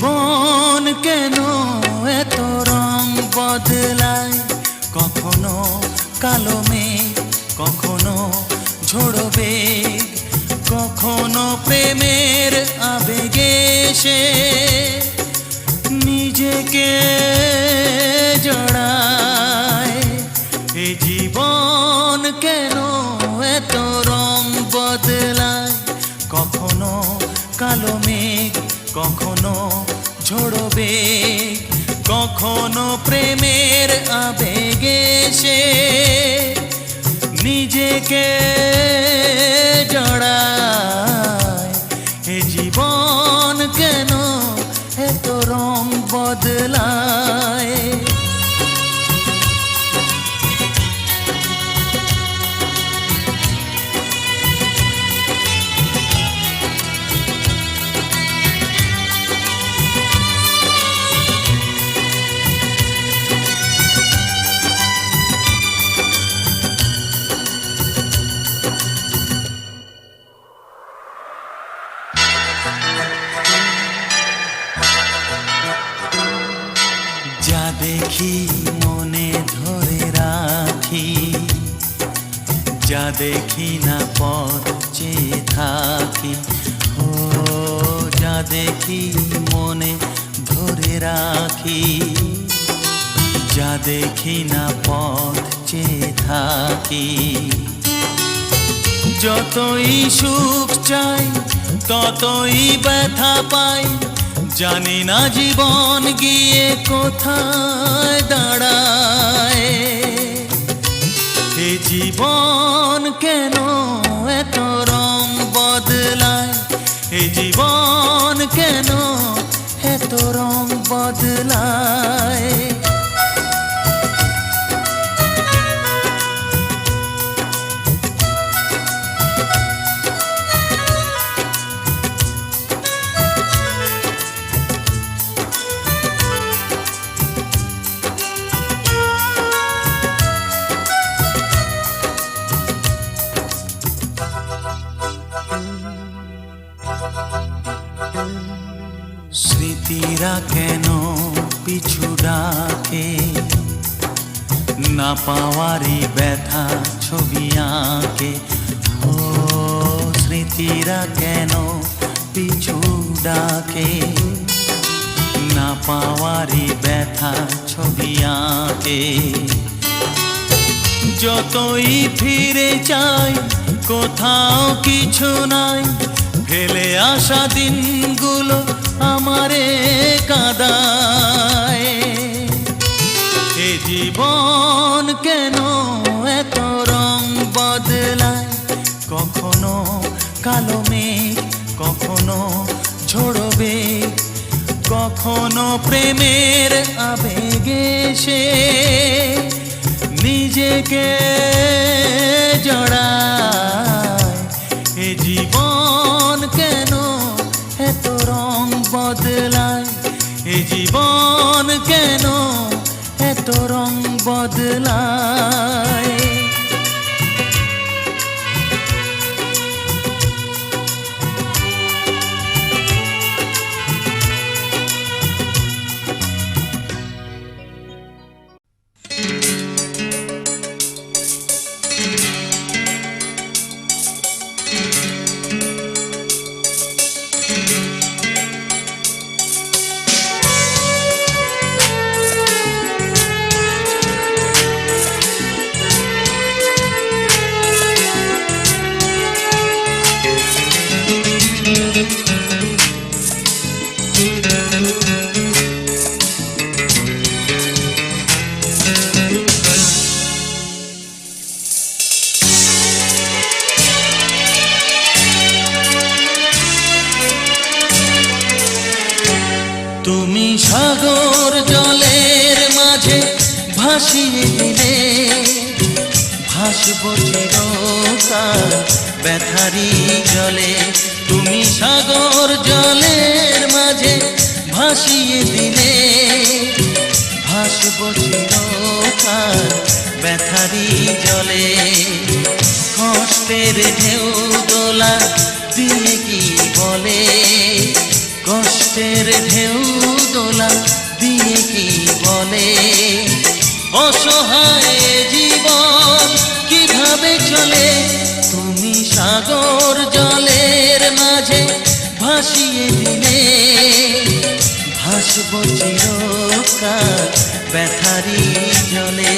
জীবন কেন এত রং বদলায়, কখনো কালো মেঘ, কখনো ঝোড়ো বেগ, কখনো প্রেমের আবেগে সে নিজেকে জড়ায়। এ জীবন কেন এত রং বদলায়, কখনো কালো মেঘ, কখনো ঝোড়ো বেগ, কখনো প্রেমের আবেগে সে নিজেকে জড়ায়। এ জীবন কেন এত রং বদলায়। যা দেখি মনে ধরে রাখি, যা দেখি না পথ চেয়ে থাকি। ও যা দেখি মনে ধরে রাখি, যা দেখি না পথ চেয়ে থাকি। যতই সুখ চাই ততই ব্যথা পাই, জানি না জীবন গিয়ে কোথায় দাঁড়ায়। এ জীবন কেন এত রং বদলায়, এ জীবন কেন এত রং বদলায়। স্মৃতিরা কেন পিছু ডাকে, না পাওয়ারই ব্যথা ছবি আঁকে। ও স্মৃতিরা কেন পিছু ডাকে, না পাওয়ারই ব্যথা ছবি আঁকে। যতই ফিরে চাই কোথাও কিছু নাই, ফেলে আসা দিনগুলো আমারে কাঁদায়। এ জীবন কেন এত রং বদলায়, কখনো কালো মেঘ, কখনো ঝোড়ো বেগ, কখনো প্রেমের আবেগে সে নিজেকে জড়ায়। এ জীবন কেন এত রং বদলায়, এ জীবন কেন এত রং বদলায়। তুমি সাগর জলের মাঝে ভাসিয়ে দিলে, ভাসব চিরকাল ব্যথারি জলে। তুমি সাগর জলের মাঝে ভাসিয়ে দিলে, ভাসব চিরকাল ব্যথারি জলে। কষ্টের ঢেউ দোলা দিয়ে কি বলে, কষ্ট কষ্টের ঢেউ দোলা দিয়ে কি বলে অসহায় জীবন কিভাবে চলে তুমি সাগর জলের মাঝে ভাসিয়ে দিলে ভাসব চিরকাল ব্যথারি জলে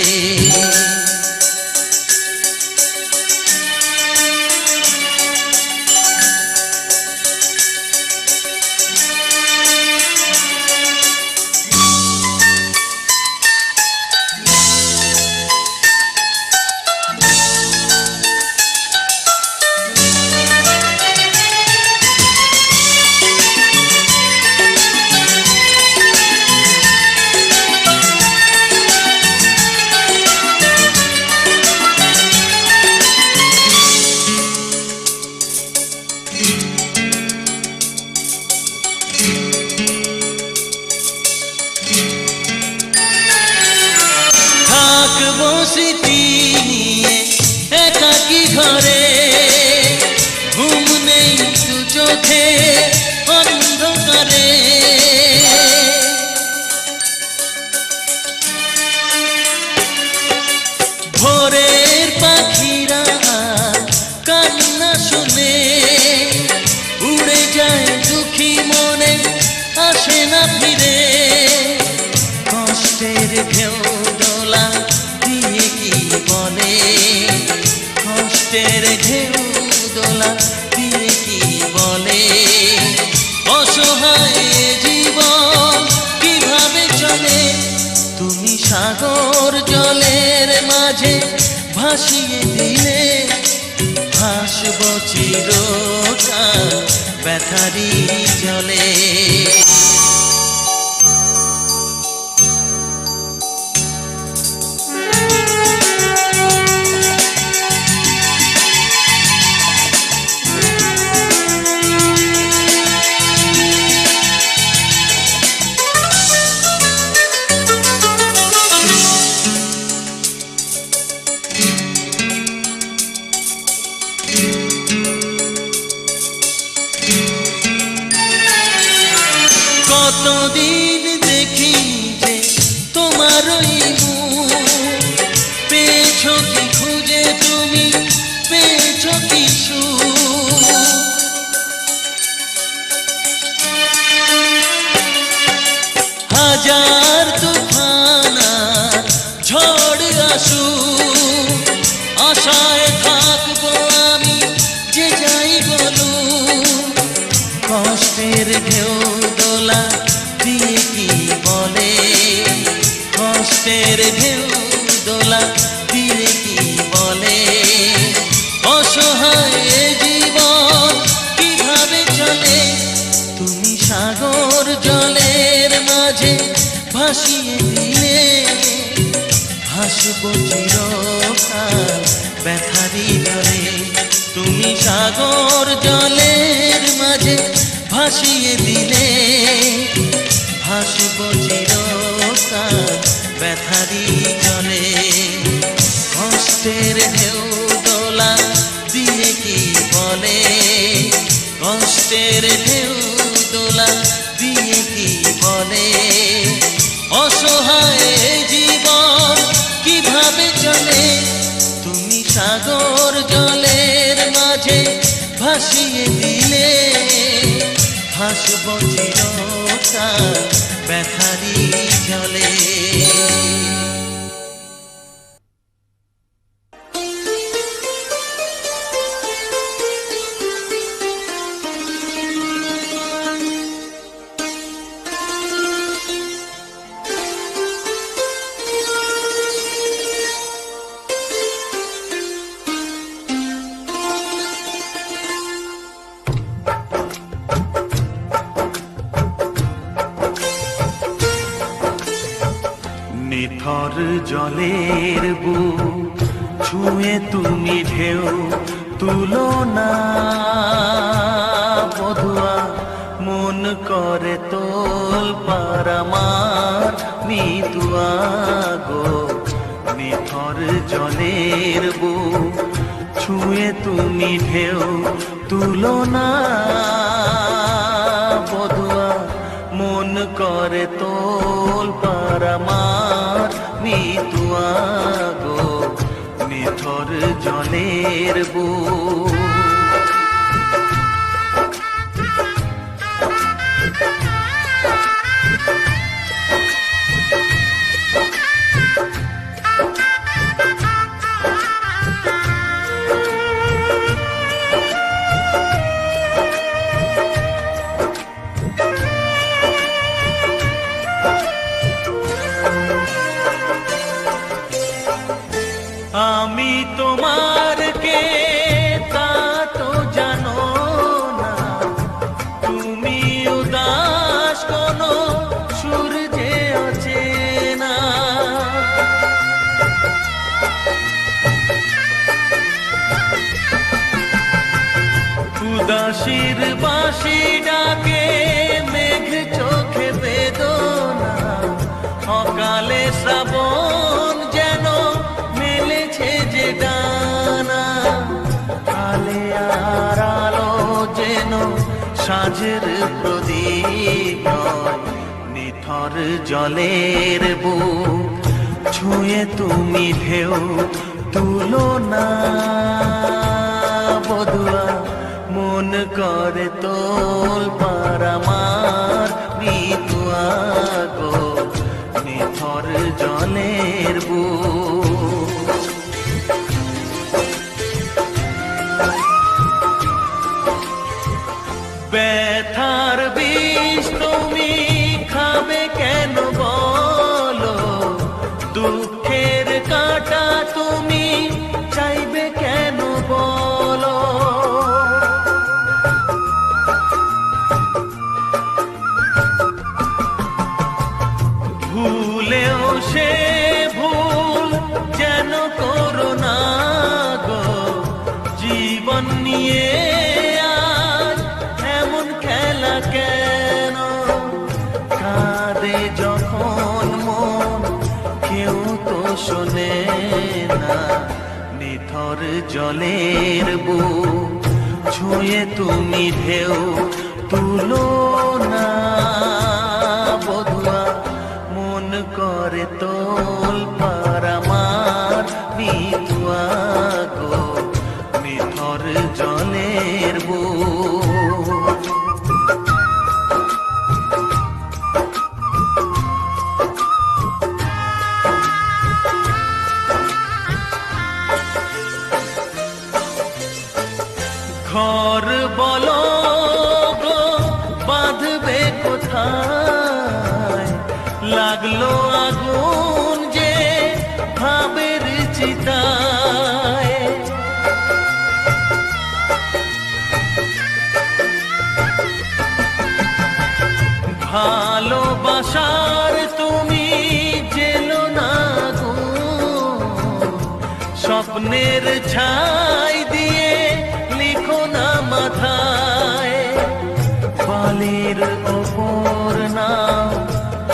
থাকবো স্মৃতি নিয়ে একাকী ঘরে ঘুম নেই দু চোখে অন্ধকারে ভোরের পাখিরা কান্না শুনে উড়ে যায় দুঃখী মনে আসে না ফিরে কষ্টের ঢেউ দোলা দিয়ে কি বলে কষ্টের ঢেউ দোলা দিয়ে কি বলে অসহায় জীবন কিভাবে চলে তুমি সাগর জলের মাঝে ভাসিয়ে দিলে ভাসব চিরকাল ব্যথারি জলে কতদিন দেখি যে তোমারই মুখ পেয়েছো কি খুঁজে তুমি পেয়েছো কি সুখ হাজার তুফান ঝড় আসুক আশায় থাকবো আমি যে যাই বলুক কষ্টের ঢেউ দোলা দিয়ে কি বলে কষ্টের ঢেউ দোলা দিয়ে কি বলে অসহায় জীবন কিভাবে চলে তুমি সাগর জলের মাঝে ভাসিয়ে দিলে ভাসব চিরকাল ব্যথারি জলে তুমি সাগর জলের মাঝে ভাসিয়ে দিলে ভাসব চিরকাল ব্যথারি জলে কষ্টের ঢেউ দোলা দিয়ে কি বলে কষ্টের ঢেউ দোলা দিয়ে কি বলে অসহায় জীবন কিভাবে চলে তুমি সাগর জলের মাঝে ভাসিয়ে দিলে ভাসব চিরকাল ব্যথারি জলে নিথর জলের বুক ছুঁয়ে তুমি ঢেউ তুলো না বধুয়া মন করে তোল পার আমার মিতুয়া গো নিথর জলের বুক ছুঁয়ে তুমি ঢেউ তুলো না বধুয়া করে তোল পারামার মিতুয়া গো নিথর জলের বুক। আমি তোমার কে তা তো জানো না, তুমি উদাস কোনো সূর্যে অচেনা। উদাসীর বাঁশি ডাকে মেঘ চোখে বেদনা, অকালে শ্রাবণ যেন মেলেছে যে ডানা। আলে আর আলো যেন সাঁঝের প্রদীপ নয়, নিথর জলের বুক ছুঁয়ে তুমি ঢেউ তুলো না বধুয়া, মন করে তোল পারামার মিতুয়া গো নিথর জলের বুক। ব্যথার বিষ তুমি খাবে কেন বলো, দুঃখের কাঁটা তুমি চাইবে কেন বলো। ভুলেও সে ভুল যেন করো না গো, জীবন নিয়ে আজ এমন খেলা কেন। কাঁদে যখন মন কেউ তো শোনে না, নিথর জলের বুক ছুঁয়ে তুমি ঢেউ তুলো না বধুয়া, মন করে তোল পারামার মিতুয়া গো নিথর জলের বুক। ঘর বলো গো বাঁধবে কোথায়, লাগলো আগুন যে ভাবের চিতায়। ভালোবাসার তুমি জেলো না গো, স্বপ্নের ছাই দিয়ে লিখো না মাথায়। বালির ওপর নাও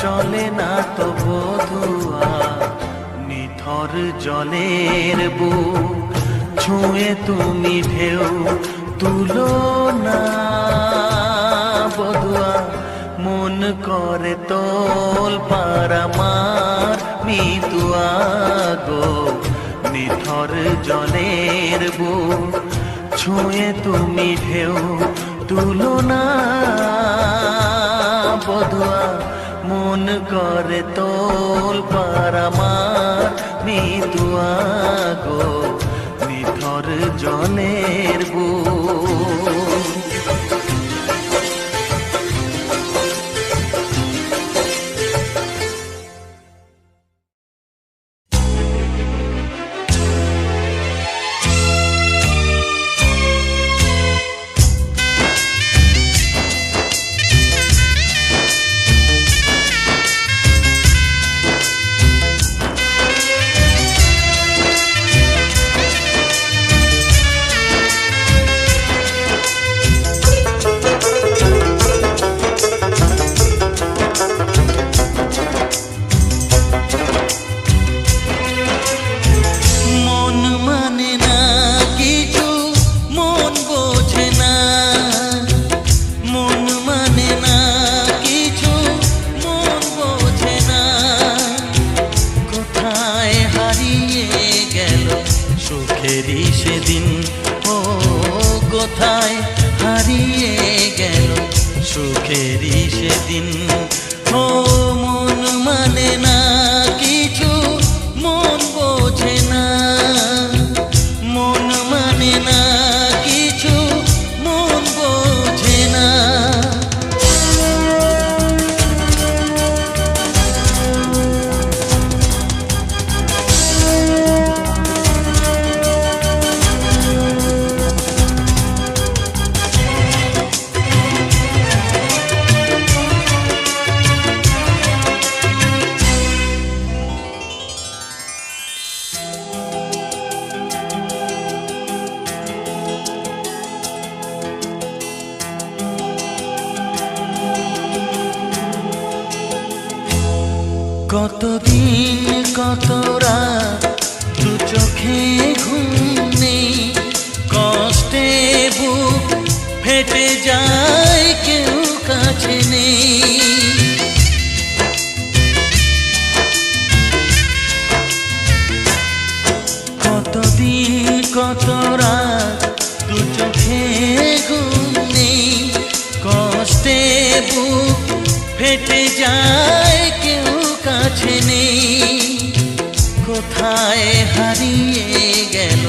চলে না তো বধুয়া, নিথর জলের বুক ছুঁয়ে তুমি ঢেউ তুলো না বধুয়া, মন করে তোল পারামার মিতুয়া গো নিথর জলের বুক ছুঁয়ে তুমি ঢেউ তুলো না বধুয়া, মন করে তোল পারামার মিতুয়া গো নিথর জলের বুক। সেদিন, ও কোথায় হারিয়ে গেল সুখেরই সেদিন। ও মন মানে না কিছু, মন বোঝে না, মন মানে না কিছু, মন বোঝে না। কতদিন কত রাত দু চোখে ঘুম নেই, কষ্টে বুক ফেটে যায় কেউ কাছে নেই। কতদিন কত রাত দু চোখে ঘুম নেই, কষ্টে বুক ফেটে যায় কেউ কাছে নেই। কোথায় হারিয়ে গেল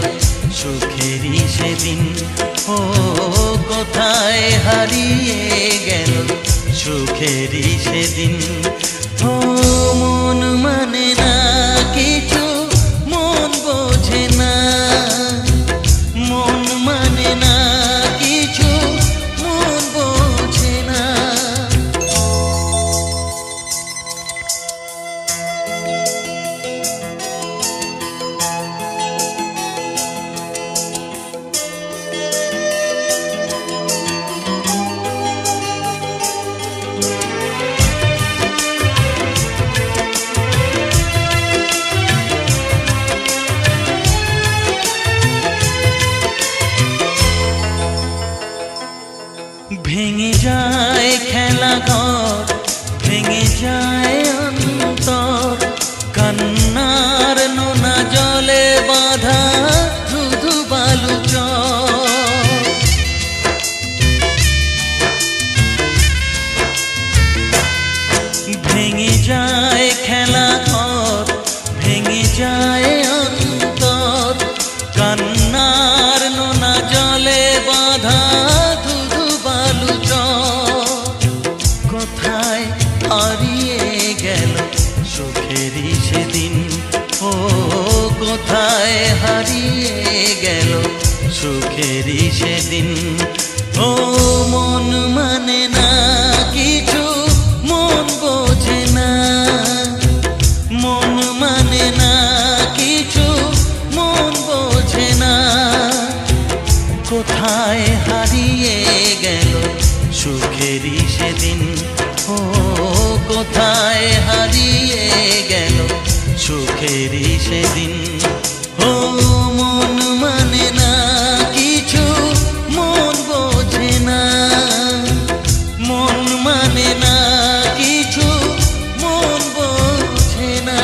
সুখেরই সেদিন, ও কোথায় হারিয়ে গেল সুখেরই সেদিন। ও মন মানে না কিছু, মন বোঝে না, মন মানে না কিছু, মন বোঝে না। ভেঙে যায় খেলা ঘর, ভেঙে যায় অন্তর, কান্নার নোনা জলে বাঁধা ধুধু বালু চর। ভেঙে যায় খেলা ঘর, ভেঙে যায় অন্তর, কান্নার নোনা জলে বাঁধা কোথায় হারিয়ে গেল সুখেরই সেদিন, ও কোথায় হারিয়ে গেল সুখেরই সেদিন। ও মন মানে না কিছু, মন বোঝে না, মন মানে না কিছু, মন বোঝে না। কোথায় হারিয়ে গেল সুখেরই সেদিন, ও কোথায় হারিয়ে গেল সুখেরই সেদিন। ও মন মানে না কিছু, মন বোঝে না, মন মানে না কিছু, মন বোঝে না।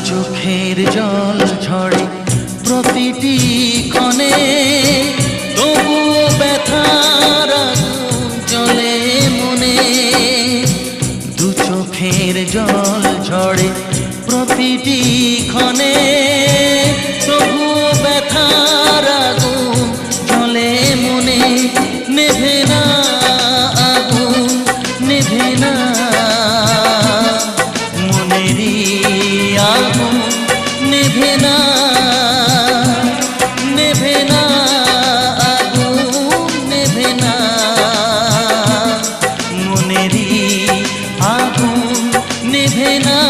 চোখের জল ঝরে প্রতিটি ক্ষণে, তবুও ব্যথার আগুন জ্বলে মনে। দু চোখের জল ঝরে প্রতিটি ক্ষণে, তবুও ব্যথার আগুন জ্বলে মনে। নেভে না আগুন, নেভে না মনেরই আগুন, নেভে না, নেভে না আগুন, নেভে না মনেরই আগুন, নেভে নেভে না।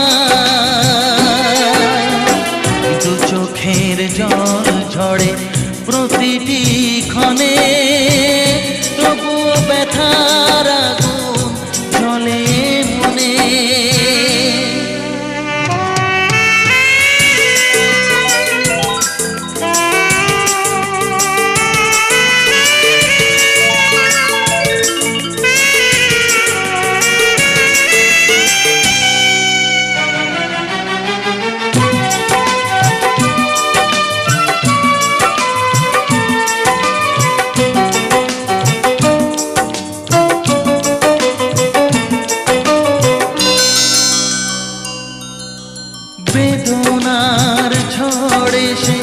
দু চোখের জল ঝরে প্রতিটি ক্ষণে, তবুও ব্যথার আগুন জ্বলে মনে। বেদনার ঝড়ে সে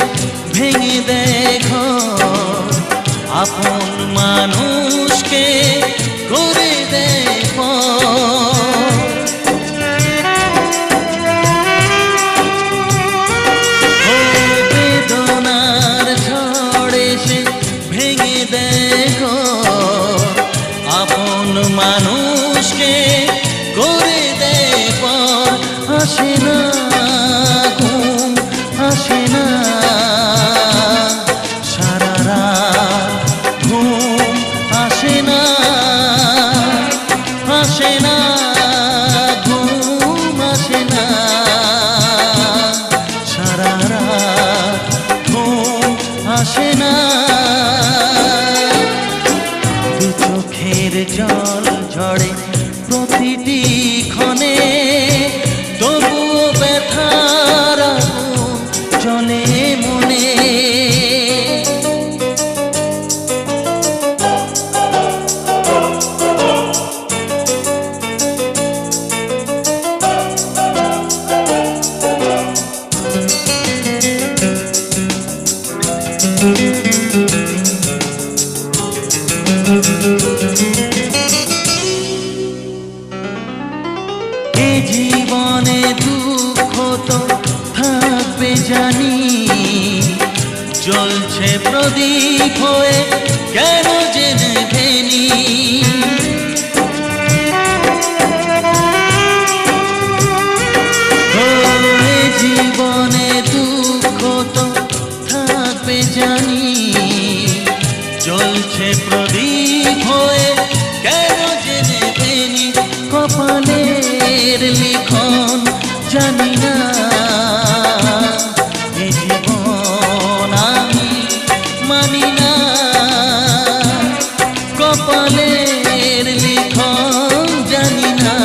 ভেঙে দেয় ঘর, আপন মানুষকে করে দেয় পর। ও বেদনার ঝড়ে সে ভেঙে দেয় ঘর, আপন মানুষকে করে দেয় পর। আসে না ঘুম, আসে না সারা রাত, ঘুম আসে না, আসে না ঘুম, আসে না সারা রাত, ঘুম আসে না। দু চোখের জল ঝরে প্রতিটি ক্ষণে, তবুও ব্যথার আগুন জ্বলে মনে। এ জীবনে দুঃখ তো থাকবে জানি, জ্বলছে প্রদীপ হয়ে কেন যে নেভেনি। এ জীবনে দুঃখ তো থাকবে জানি, জ্বলছে প্রদীপ হয়ে কেন যে নেভেনি। কপালের লিখন জানি না, এ জীবন আমি মানি না। কপালের লিখন জানি না,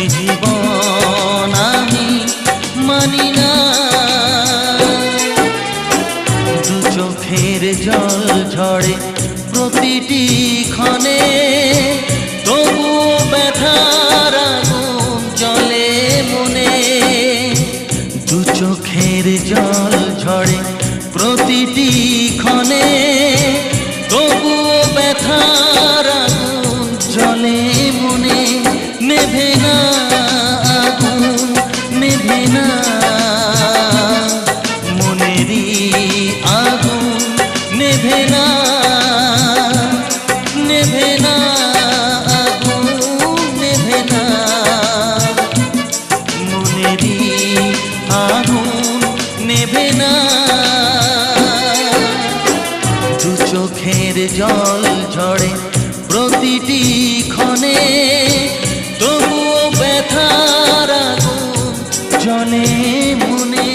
এ জীবন আমি মানি না। দু চোখের জল ঝরে প্রতিটি ক্ষণে, তবুও ব্যথার আগুন জ্বলে মনে। দু চোখের জল ঝরে প্রতিটি ক্ষণে, তবুও ব্যথার আগুন জ্বলে মনে। নেভে না আগুন, নেভে না মনেরই আগুন, নেভে না, নেভে না আগুন, নেভে না মনেরই আগুন, নেভে না। দু চোখের জল ঝরে প্রতিটি ক্ষণে, তবুও ব্যথার আগুন জ্বলে মনে।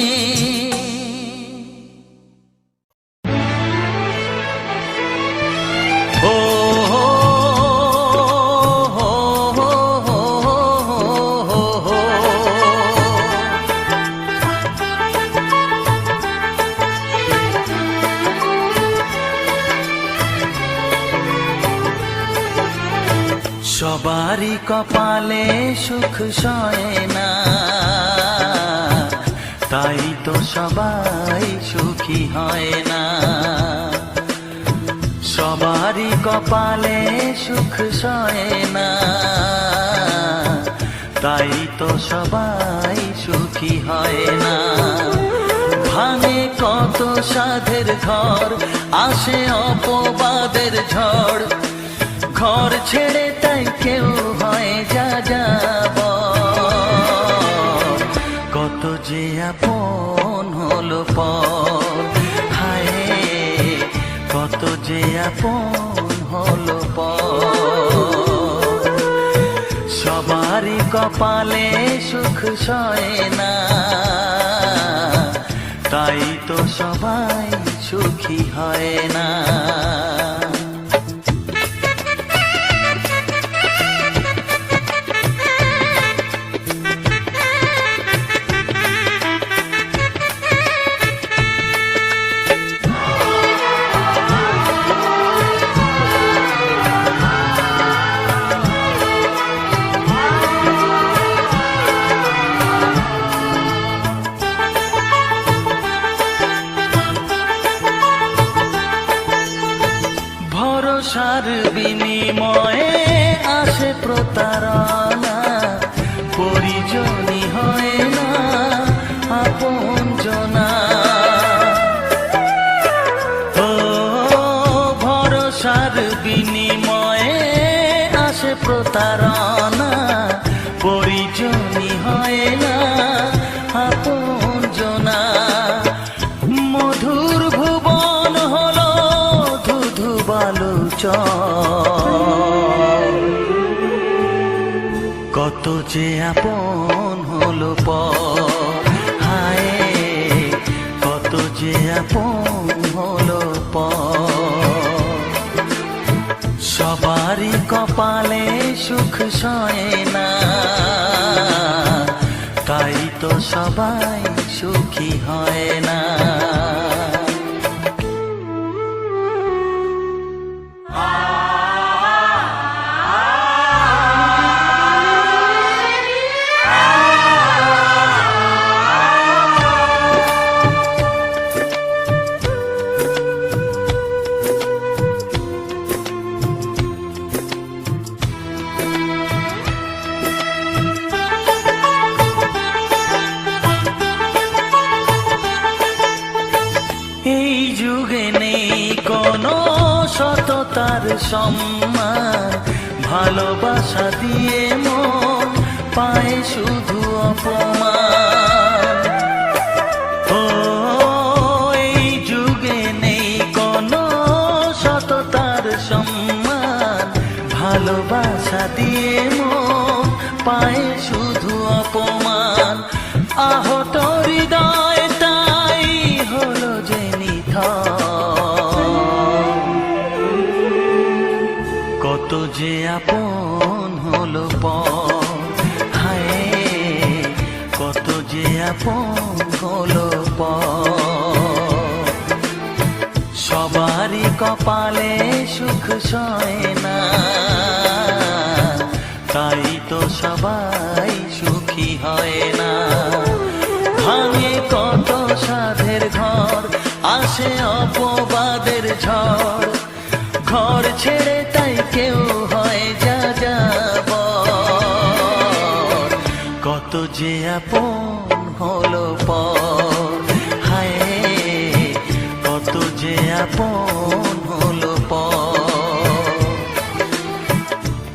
সবারই কপালে সুখ সয় না, তাই তো সবাই সুখী হয় না। সবারই কপালে সুখ সয় না, তাই তো সবাই সুখী হয় না। ভাঙে কত সাধের ঘর, আসে অপবাদের ঝড়, ঘর ছেড়ে তাই কেউ হয় যা যাবো। আপন হলো পর, হায় কত যে আপন হলো পর। সবারই কপালে সুখ সয় না, তাই তো সবাই সুখী হয় না। ভরসার বিনিময়ে আসে প্রতারণা, পরিজনই হয় না আপনজনা। ও ভরসার বিনিময়ে আসে প্রতারণা, পরিজনই হয় না আপনজনা। মধুর ভুবন হলো ধুধু বালুচর, কত যে আপন হলো পর, হায় কত যে আপন হলো পর। সবারই কপালে সুখ সয় না, তাই তো সবাই সুখী হয় না। এই যুগে নেই কোনো সততার সম্মান, ভালোবাসা দিয়ে মন পায় শুধু অপমান। ও এই যুগে নেই কোনো সততার সম্মান, ভালোবাসা দিয়ে মন পায় শুধু অপমান। আহত হৃদয় তাই হলো যে কত যে আপন হলো পর, হায় কত যে আপন হলো পর। সবারই কপালে সুখ সয় না, তাই তো সবাই সুখী হয় না। ভাঙে কত সাধের ঘর, আসে অপবাদের ঝড়, ঘর ছেড়ে তাই কেউ হয় যাযাবর। কত যে আপন হলো পর, হায় কত যে আপন হলো পর।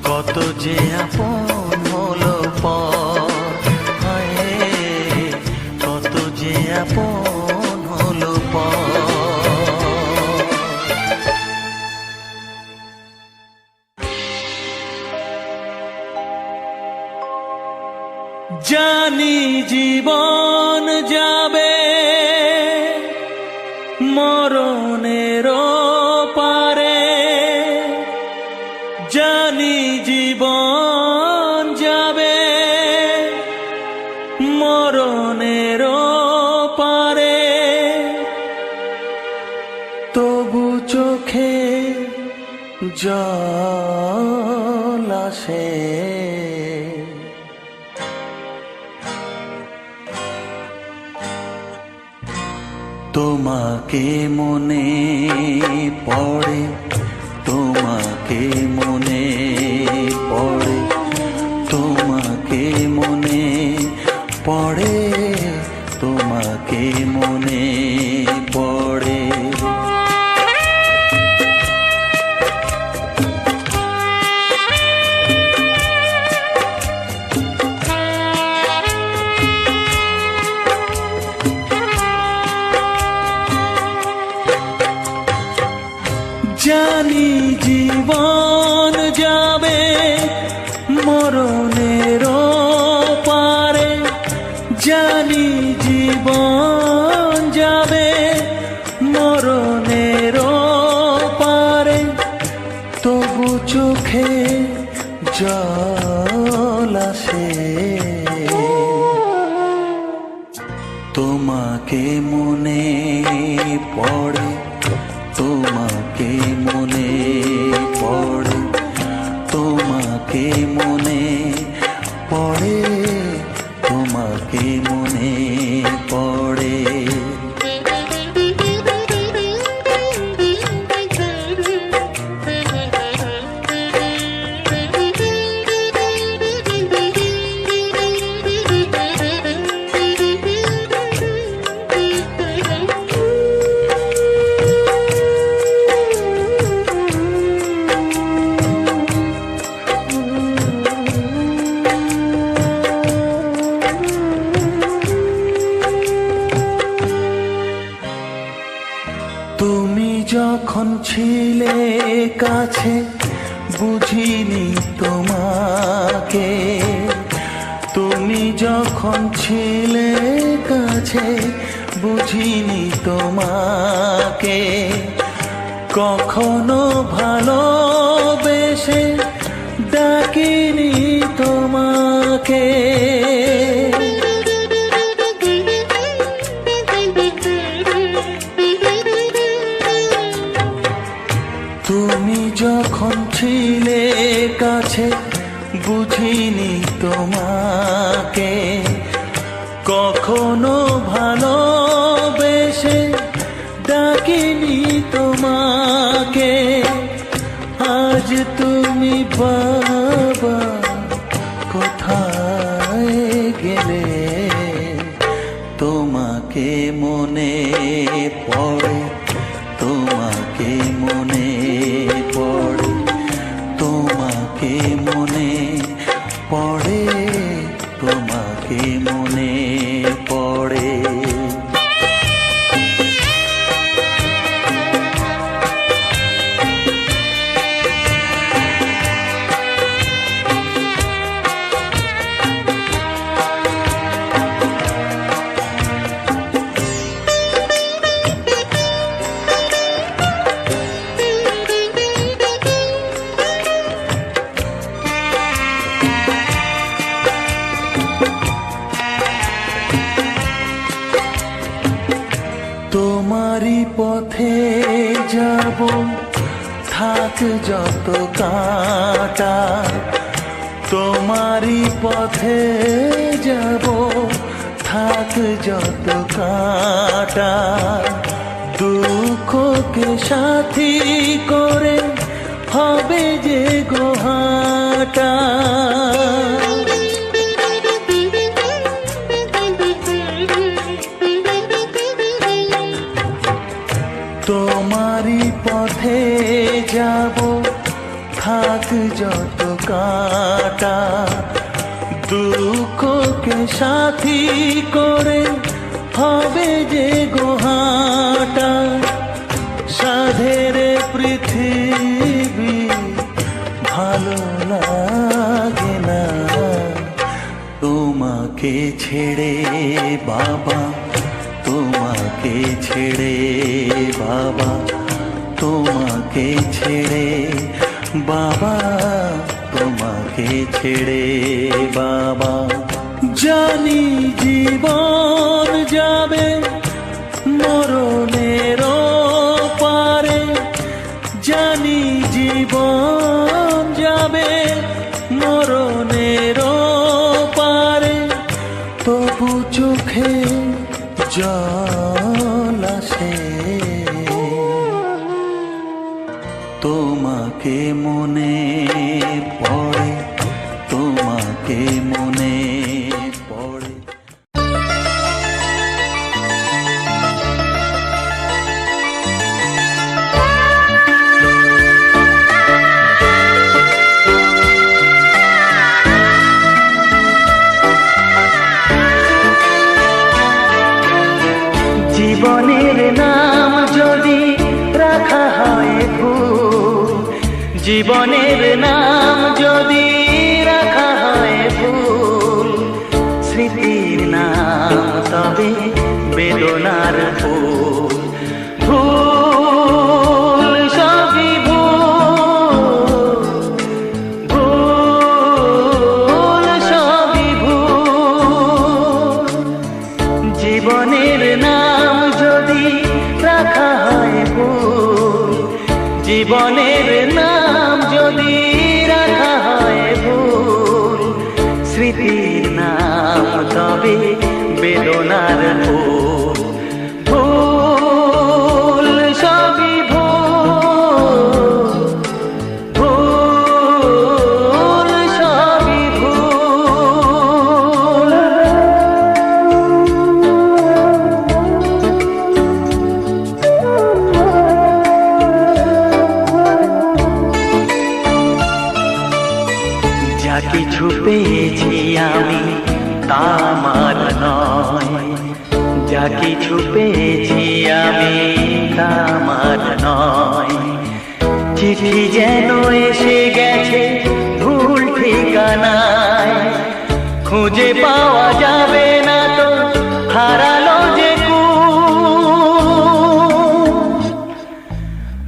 কত যে আপন হলো পর, হায় কত যে আপন হলো পর। জানি জীবন যাবে মরণের পারে, জানি জীবন যাবে মরণের পারে, তবু চোখে জল আসে। তোমাকে মনে পড়ে, তোমাকে মনে পড়ে, তোমাকে মনে পড়ে, তোমাকে মনে পড়ে। জানি জীবন যাবে মরণের পারে, তবু চোখে জল আসে তোমাকে মনে পড়ে, তোমাকে মনে পড়ে, তোমাকে মনে পড়ে, তোমাকে মনে পড়ে। তুমি যখন ছিলে কাছে বুঝিনি তোমাকে, তুমি যখন ছিলে কাছে বুঝিনি তোমাকে, কখনো ভালোবেসে ডাকিনি তোমাকে। তুমি যখন ছিলে কাছে বুঝিনি তোমাকে, কখনো ভালোবেসে ডাকিনি তোমাকে। আজ তুমি বাবা কোথায় গেলে, তোমাকে মনে পড়ে, তোমাকে মনে পড়ে, তোমাকে মনে পড়ে, তোমাকে মনে পড়ে। তোমারই পথে যাব থাক যত কাঁটা, তোমারই পথে যাব থাক যত কাঁটা, দুঃখকে সাথী করে হবে যে গোহাটা। তোমারই পথে যাব থাক যত কাঁটা, দুঃখকে সাথী করে হবে যে গোহাটা। সাধের পৃথিবী ভালো লাগে না তোমাকে ছেড়ে বাবা, তোমাকে ছেড়ে বাবা, তোমাকে ছেড়ে বাবা, তোমাকে ছেড়ে বাবা। জানি জীবন যাবে মরণের পারে, জানি জীবন যাবে মরণের পারে, তবু চোখে জল আসে তোমাকে মনে পড়ে, তোমাকে মনে পড়ে। জীবনের নাম যদি রাখা হয় ভুল, জীবনের নাম যদি রাখা হয় ভুল, স্মৃতির নাম বেদনার ফুল। ভুল সবই ভুল, ভুল সবই ভুল। জীবনের নাম যদি রাখা হয় ভুল, জীবনের নাম যদি রাখা হয় ভুল, স্মৃতির নাম তবে বেদনার ফুল। ভুল সবই ভুল, ভুল সবই ভুল। যা কিছু পেয়েছি আমি তা আমার নয়, যা কিছু পেয়েছি আমি তা আমার নয়। চিঠি যেন এসে গেছে ভুল ঠিকানায়, খুঁজে পাওয়া যাবে না তো হারালো যে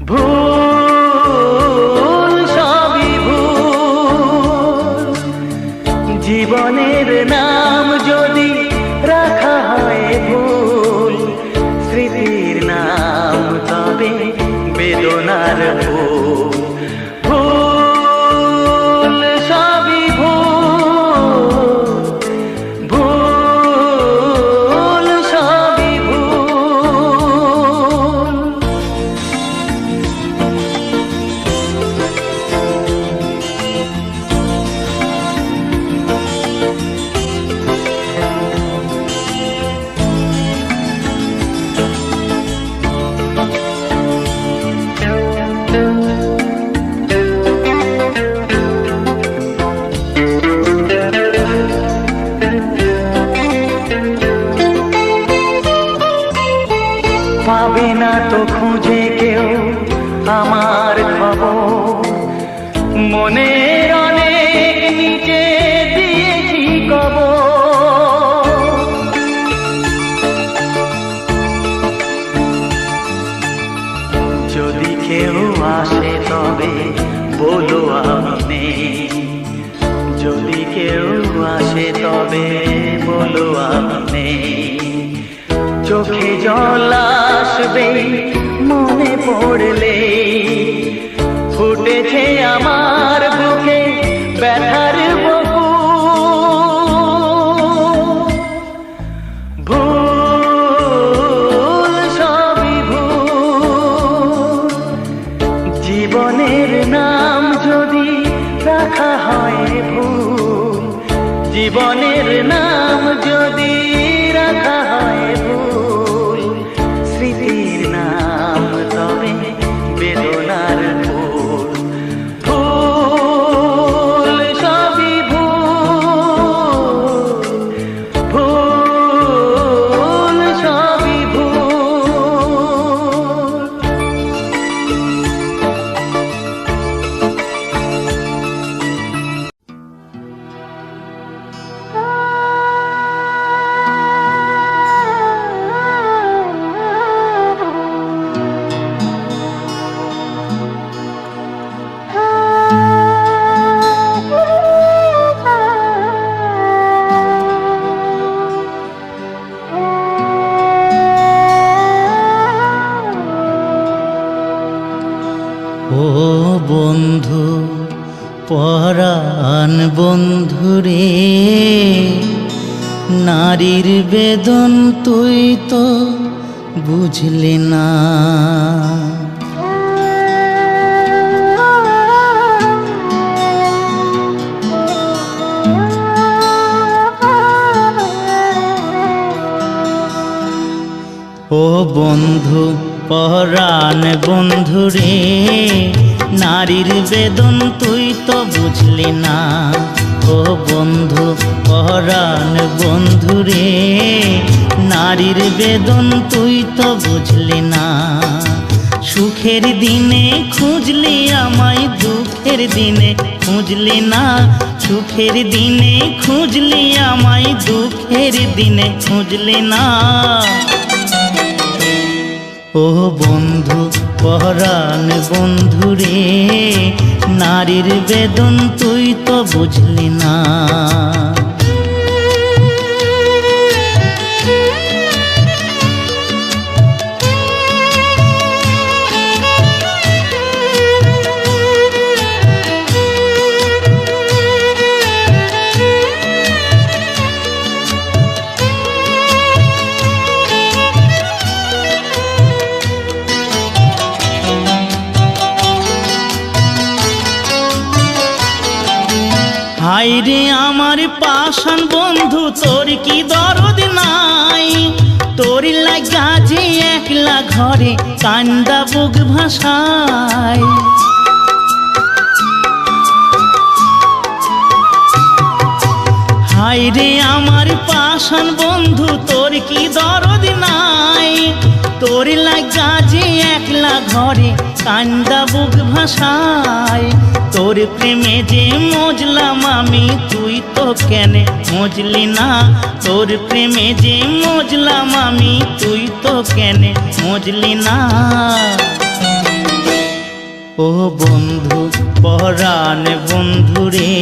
ভুল সবই ভুল। জীবনের নাম যদি রাখা হয় ভুল, স্মৃতির নাম তবে বেদনার ফুল। ভুল সবই ভুল, ভুল সবই ভুল। পাবে না তো খুঁজে কেউ আমার খবর, মনের অনেক নিচে দিয়েছি কবর। যদি কেউ আসে তবে বলো আমি নেই, যদি কেউ আসে তবে বলো আমি নেই। চোখে জল আসবে মনে পড়লে, ফুটেছে আমার বুকে ব্যথার বকুল। ভুল সবই ভুল। জীবনের নাম যদি রাখা হয় ভুল, জীবনের নাম যদি রাখা হয় ভুল, স্মৃতির নাম তবে বেদনার ফুল। ভুল সবই ভুল, ভুল সবই ভুল। ও বন্ধু পরাণ বন্ধুরে, নারীর বেদন তুই তো বুঝলি না। ও বন্ধু পরাণ বন্ধুরে, নারীর বেদন তুই তো বুঝলি না। ও বন্ধু পরাণ বন্ধুরে, নারীর বেদন তুই তো বুঝলি না। সুখের দিনে খুঁজলি আমায়, দুঃখের দিনে খুঁজলি না। সুখের দিনে খুঁজলি আমায়, দুঃখের দিনে খুঁজলি না। ও বন্ধু পরাণ বন্ধু রে, নারীর বেদন তুই তো বুঝলি না। হায়রে আমার পাষাণ বন্ধু, তোর কি দরদ নাই? তোর লাগা যে একলা ঘরে কান্দা বুক ভাষায়। হায়রে আমার পাষাণ বন্ধু, তোর কি দরদ নাই? তোর লাগা যে একলা ঘরে কান্দা বুক ভাষায়। তোর প্রেমে যে মজলাম আমি, তুই তো কেন মজলি না? তোর প্রেমে যে মজলাম আমি, তুই তো কেন মজলি না? ও বন্ধু পরাণ বন্ধু রে,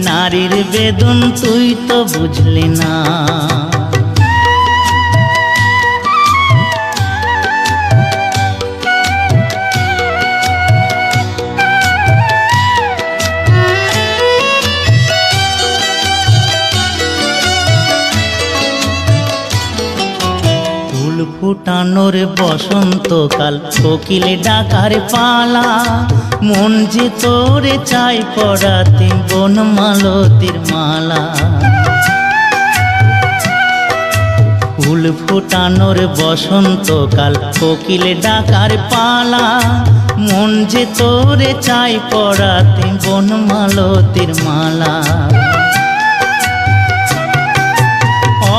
নারীর বেদন তুই তো বুঝলি না। ফুটানোর বসন্তকাল, কোকিল ডাকার পালা, মন যে তোরে চাই পড়াতে বনমালতির মালা। ফুল ফুটানোর বসন্তকাল, কোকিল ডাকার পালা, মন যে তোরে চাই পড়াতে বনমালতির মালা।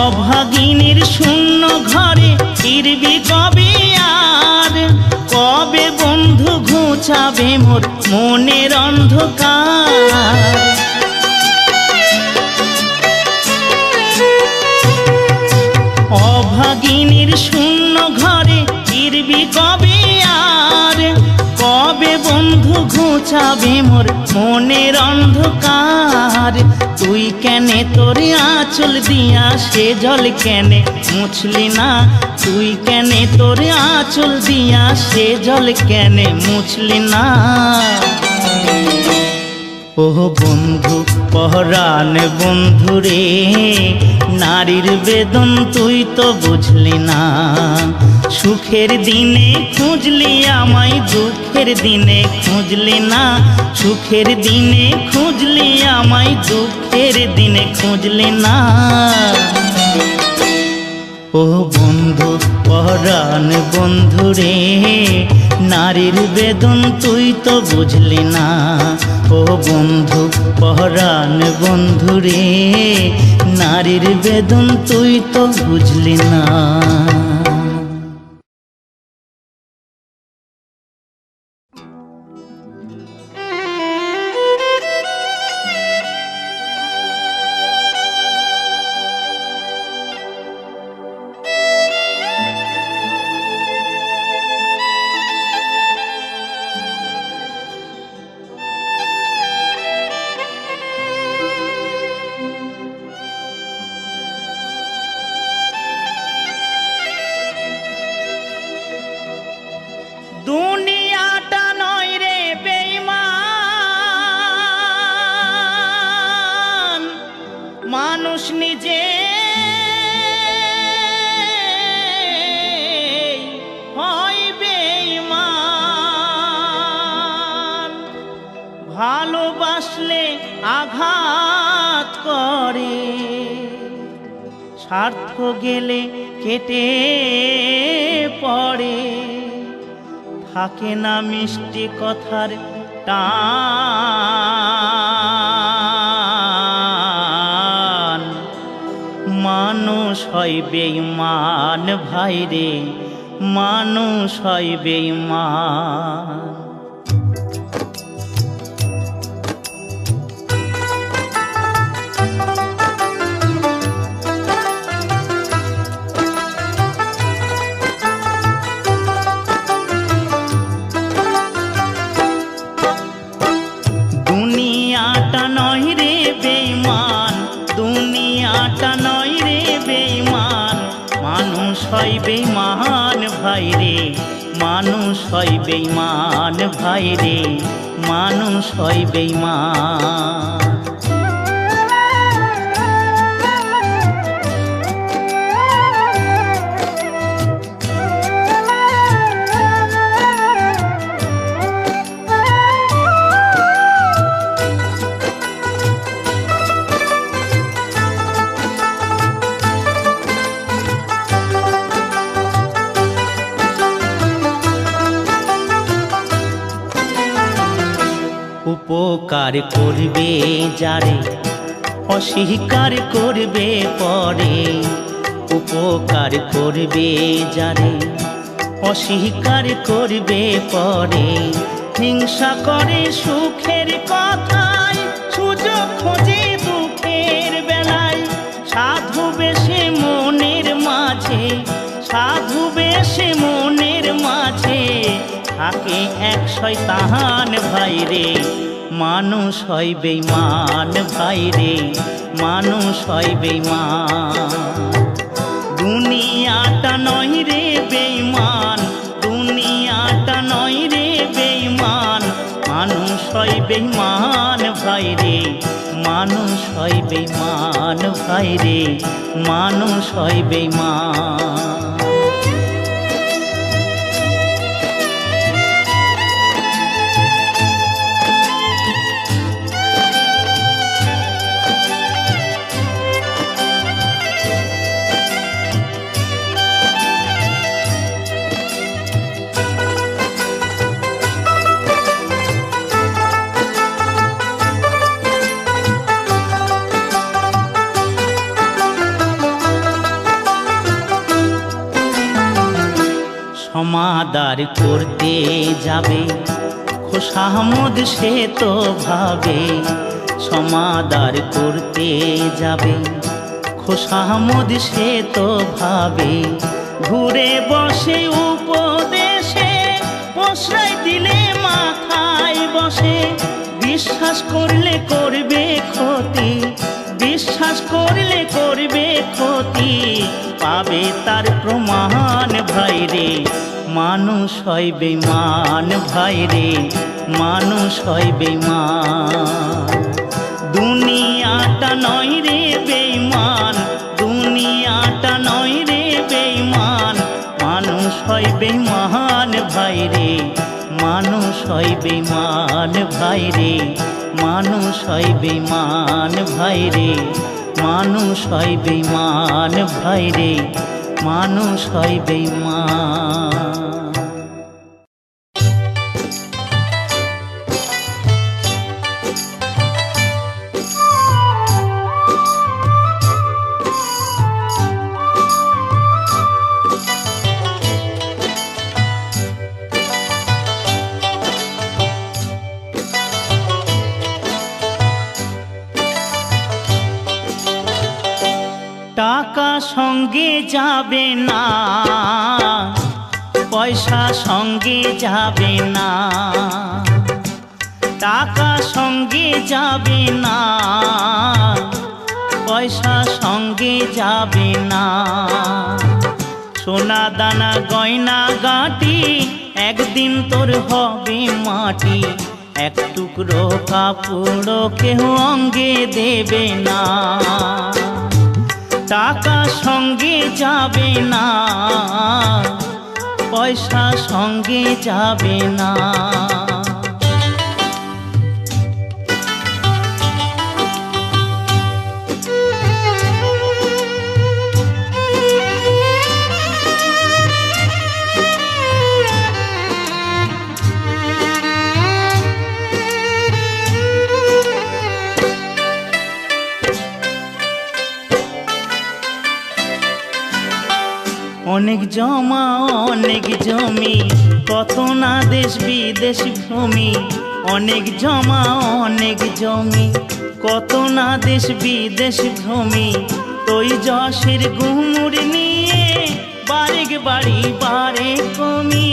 অভাগিনীর শূন্য ঘরে ফিরবি কবে আর? কবে বন্ধু ঘুচাবে মোর মনের অন্ধকার? অভাগিনীর শূন্য ঘরে ফিরবি কবে আর? কবে বন্ধু ঘুচাবে মোর মনের অন্ধকার? তুই কেনে তোর আঁচল দিয়া সে জল কেনে মুছলি না? তুই কেনে তোর আঁচল দিয়া সে জল কেনে মুছলি না? ও বন্ধু পরাণ বন্ধু রে, নারীর বেদন তুই তো বুঝলি না। সুখের দিনে খুঁজলি আমায়, দুঃখের দিনে খুঁজলি না। সুখের দিনে খুঁজলি আমায়, দুঃখের দিনে খুঁজলি না। ও বন্ধু পরাণ বন্ধু রে, নারীর বেদন তুই তো বুঝলি না। ও বন্ধু পরাণ বন্ধু রে, নারীর বেদন তুই তো বুঝলি না। দুনিয়াটা নয় রে বেঈমান, মানুষ নিজে হয় বেঈমান। ভালোবাসলে আঘাত করে, স্বার্থ গেলে কেটে পড়ে। থাকে না মিষ্টি কথার টান, মানুষ হয় বেঈমান ভাই রে, মানুষ হয় বেঈমান। আটা নয় রে বেঈমান, মানুষ হয় বেঈমান ভাই রে, মানুষ হয় বেঈমান ভাই রে, মানুষ হয় বেঈমান। উপকার করবে যারে অস্বীকার করবে পরে, উপকার করবে যারে অস্বীকার করবে পরে, হিংসা করে সুখের কথায়, সুযোগ খোঁজে দুঃখের বেলায়, সাধু বেশে মনের মাঝে, সাধু বেশে মনের মাঝে থাকে এক শয়তান ভাই রে, মানুষ হয় বেঈমান ভাই রে, মানুষ হয় বেঈমান। দুনিয়াটা নয় রে বেঈমান, দুনিয়াটা নয় রে বেঈমান, মানুষ হয় বেঈমান ভাই রে, মানুষ হয় বেঈমান ভাই রে, মানুষ হয় বেঈমান। সমাদার করতে যাবে খোশামদ সে তো ভাবে, সমাদার করতে যাবে খোশামদ সে তো ভাবে, ঘুরে বসে উপদেশে প্রশ্রয় দিলে মাথায় বসে, বিশ্বাস করলে করবে ক্ষতি, বিশ্বাস করলে করবে ক্ষতি, পাবে তার প্রমাণ ভাই রে, মানুষ হয় বেঈমান ভাই রে, মানুষ হয় বেঈমান। দুনিয়াটা নয় রে বেঈমান, দুনিয়াটা নয় রে বেঈমান, মানুষ হয় বেঈমান ভাই রে, মানুষ হয় বেঈমান ভাই রে, মানুষ হয় বেঈমান ভাই রে, মানুষ হয় বেঈমান ভাই রে, মানুষ হয় বেঈমান। টাকা সঙ্গে যাবে না, পয়সা সঙ্গে যাবে না, টাকা সঙ্গে যাবে না, পয়সা সঙ্গে যাবে না, সোনা দানা গয়না গাঁটি একদিন তোর হবে মাটি, এক টুকরো কাপড় কেহ অঙ্গে দেবে না, টাকা সঙ্গে যাবে না, পয়সা সঙ্গে যাবে না। অনেক জমা অনেক জমি, কত না দেশ বিদেশ ভূমি, অনেক জমা অনেক জমি, কত না দেশ বিদেশ ভূমি, তুই যশের গুমুর নিয়ে বারেক বাড়ি বারে কমি,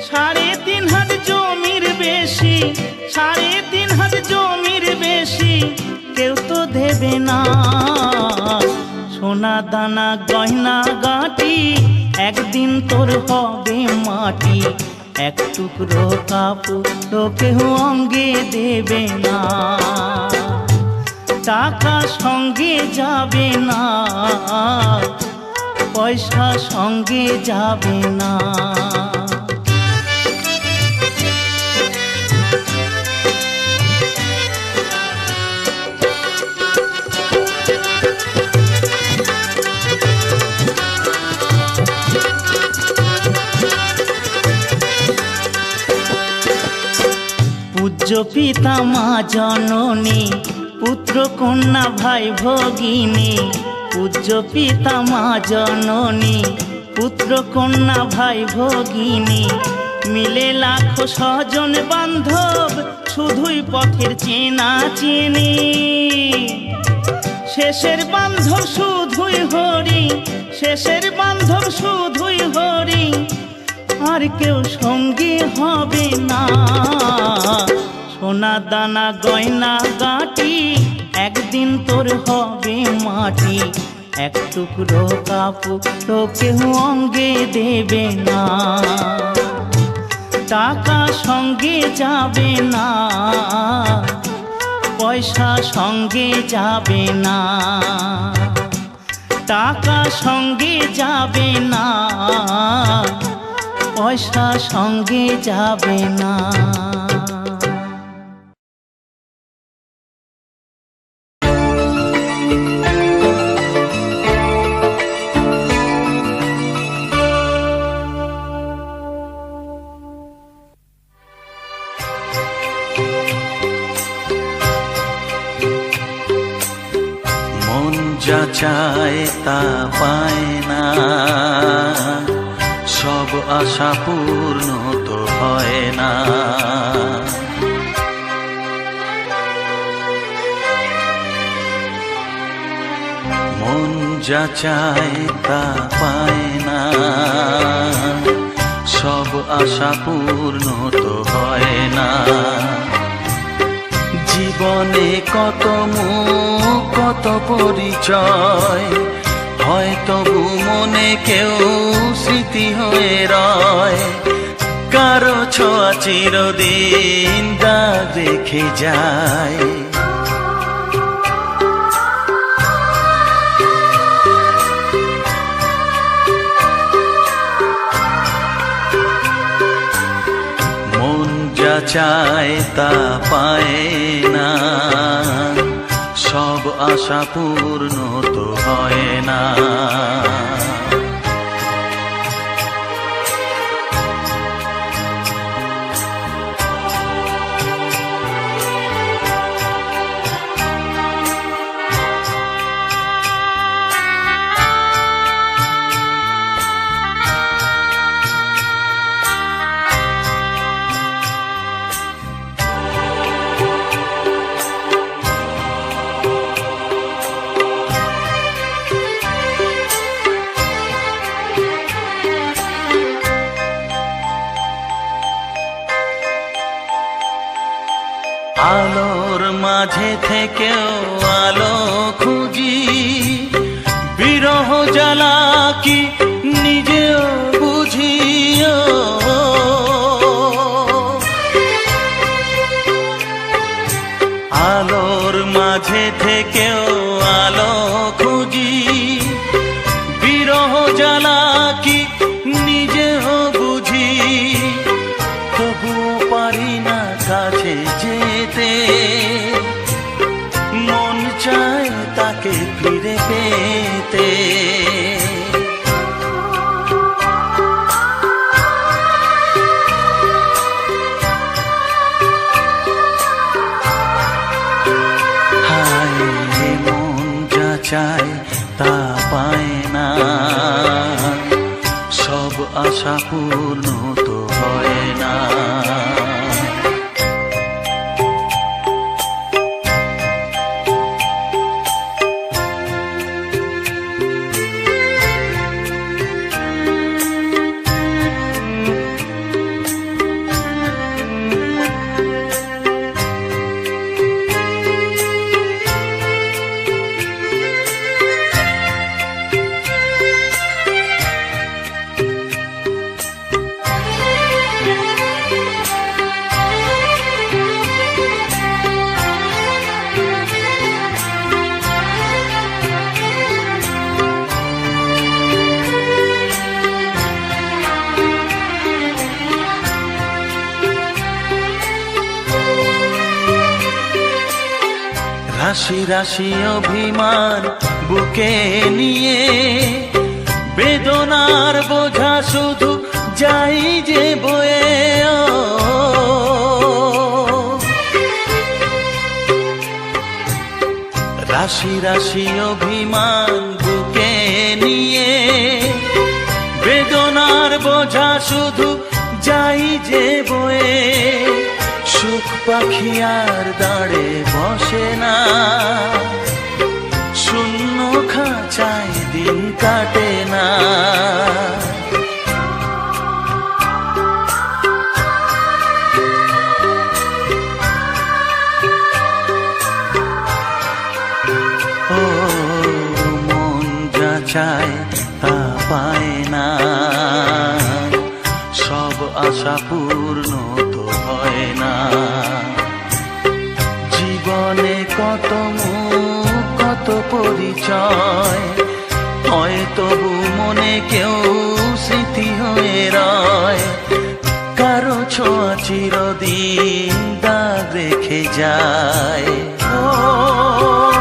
3.5 হাত জমির বেশি, 3.5 হাত জমির বেশি, কেউ তো দেবে না। সোনা দানা গয়না গাটি একদিন তোর হবে মাটি, এক টুকরো কাপড় কেউ অঙ্গে দেবে না। টাকা সঙ্গে যাবে না, পয়সা সঙ্গে যাবে না। পূজ্য পিতা মা জননী, পুত্র কন্যা ভাই ভগিনী। পূজ্য পিতা মা জননী, পুত্র কন্যা ভাই ভগিনী। মিলে লাখো স্বজন বান্ধব, শুধুই পথের চেনা চেনি। শেষের বান্ধব শুধুই হরি, শেষের বান্ধব শুধুই হরি, আর কেউ সঙ্গী হবে না। সোনা দানা গয়না গাটি একদিন তোর হবে মাটি, এক টুকরো কাপড় কেউ অঙ্গে দেবে না। টাকা সঙ্গে যাবে না, পয়সা সঙ্গে যাবে না। টাকা সঙ্গে যাবে না, পয়সা সঙ্গে যাবে না। মন যা চায় তা পায় না, সব আশা পূর্ণ তো হয় না। মন যা চায় তা পায় না, সব আশা পূর্ণ তো হয় না। জীবনে কত মুখ কত পরিচয়, হয় তবু মনে কেউ স্মৃতি হয়ে রয়। কারো ছোঁয়া চিরদিন দাগ রেখে যায়। মন যা চায় তা পায় না, সব আশা পূর্ণ তো হয় না। আলোর মাঝে থেকেও আলো খুঁজি, বিরহ জ্বালা কি নিজেও বুঝিও। আলোর মাঝে থেকেও আলো খুঁজি, বিরহ জ্বালা কি নিজেও বুঝি। তবুও পারি না কাছে যেতে, মন চায় তাকে ফিরে পেতে। হায় মন যা চায় তা পায় না, সব আশা পূর্ণ তো হয় না। রাশি রাশি অভিমান বুকে নিয়ে বেদনার বোঝা শুধু যাই যে বয়ে রাশি রাশি অভিমান বুকে নিয়ে বেদনার বোঝা শুধু যাই যে বয়ে সুখ পাখি আর দাঁড়ে বসে না শূন্য খাঁচায় দিন কাটে না ও মন যা চায় তা পায় না সব আশা পূর্ণ তো হয় না জীবনে কত মুখ কত পরিচয় হয় তবু মনে কেউ স্মৃতি হয়ে রয় কারো ছোঁয়া চিরদিন দাগ রেখে যায় ও